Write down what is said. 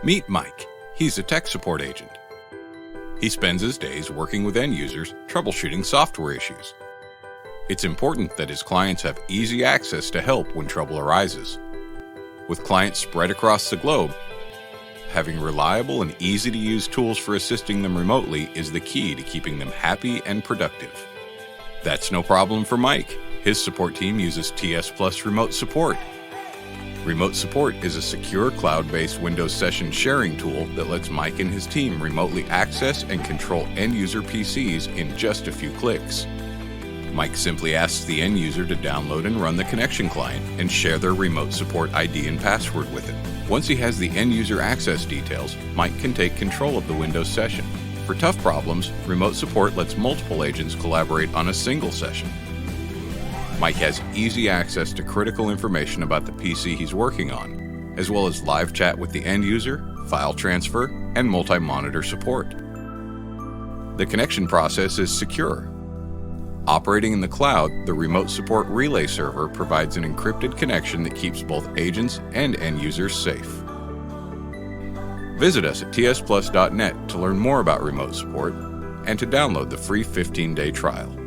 Meet Mike. He's a tech support agent. He spends his days working with end users, troubleshooting software issues. It's important that his clients have easy access to help when trouble arises. With clients spread across the globe, having reliable and easy-to-use tools for assisting them remotely is the key to keeping them happy and productive. That's no problem for Mike. His support team uses TSplus Remote Support. Remote Support is a secure cloud-based Windows session sharing tool that lets Mike and his team remotely access and control end-user PCs in just a few clicks. Mike simply asks the end user to download and run the connection client and share their remote support ID and password with it. Once he has the end user access details, Mike can take control of the Windows session. For tough problems, Remote Support lets multiple agents collaborate on a single session. Mike has easy access to critical information about the PC he's working on, as well as live chat with the end user, file transfer, and multi-monitor support. The connection process is secure. Operating in the cloud, the Remote Support Relay Server provides an encrypted connection that keeps both agents and end users safe. Visit us at tsplus.net to learn more about remote support and to download the free 15-day trial.